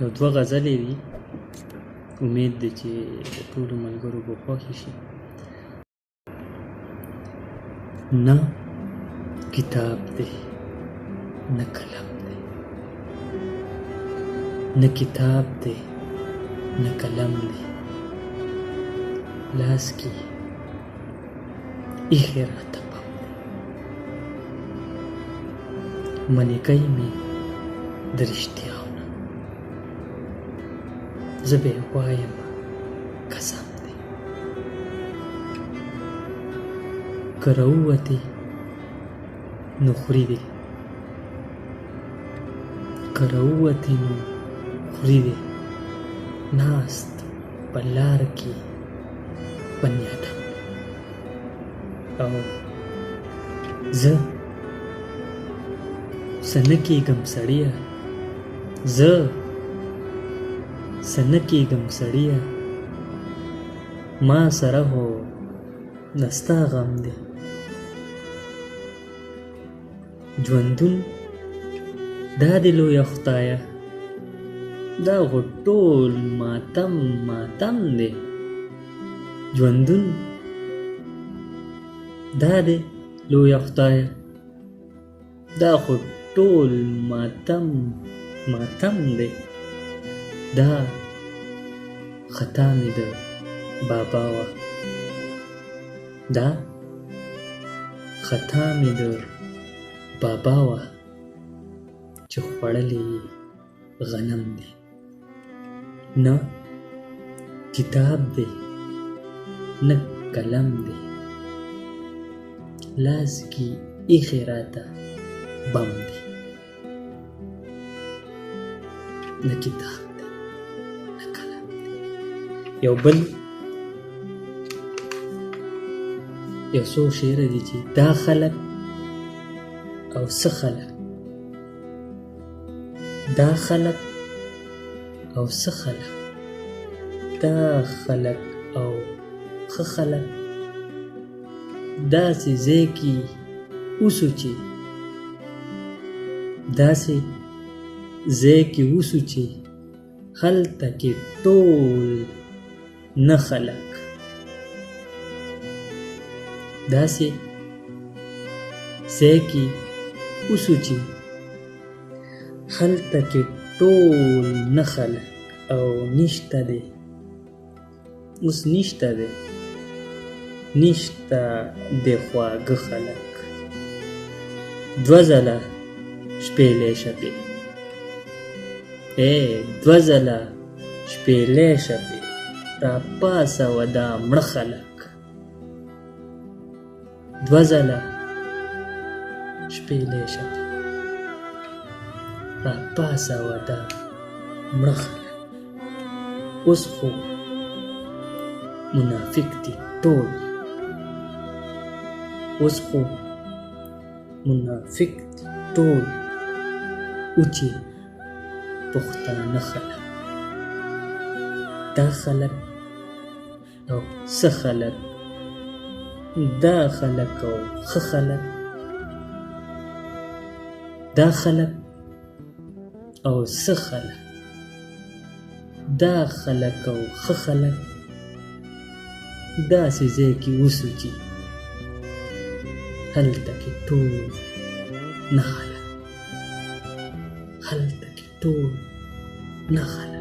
یو دوه غزلې دي، امید دی چې ټولو ملګرو به خوښې شي. نه کتاب دی نه قلم دی، نه کتاب دی نه قلم دی، لاس کې ایښی راته بم دی. منې کوي مې د رښتیاو نه، زه به یې وایم قسم دی. که راووتې نو خوري دی، که راووتې نو خوري دی. ناست په لار کې بنیادم او زه څه نه کېږم سړیه، زه څه نه کېږم سړیه، ما سره هو نه ستا غم دی. ژوندون دا دې لویه خدایه، دا خو ټول ماتم ماتم دی. ژوندون دا دې لویه خدایه، دا خو ټول ماتم ماتم دی. دا خطا مې د بابا وه، دا خطا مې د بابا وه چې خوړلی غنم دی. نه کتاب دی نه قلم دی، لاس کې ایښی راته بم دی. نه کتاب دی نه قلم دی. یو بل یو څو شعره دي چې دا خلک او څه خلک، دا خلک او څه خلک، دا خلک او ښه خلک، داسې ځای کې اوسو چې، داسې ځای کې اوسو چې هلته کې ټول نه خلک، داسې ځای کې اوسو چې هلته کې ټول نه خلک او نشته دی، اوس نشته دی، نشته دی خواږه خلک. دوه ځله شپېلۍ شپې، دوه ځله شپېلۍ شپې را پاڅوه دا مړه خلک. دوه ځله شپېلۍ شپې را پاڅوه دا مړه خلک. اوس خو منافق دي ټول، اوس خو منافق دي ټول، اوچې پښتانه خلک. دا خلک او څه خلک، دا خلک او ښه خلک، دا خلک او څه خلک، دا خلک او ښه خلک، داسې ځای کې اوسو چې هلته کې ټول نه خلک، هلته کې ټول نه خلک.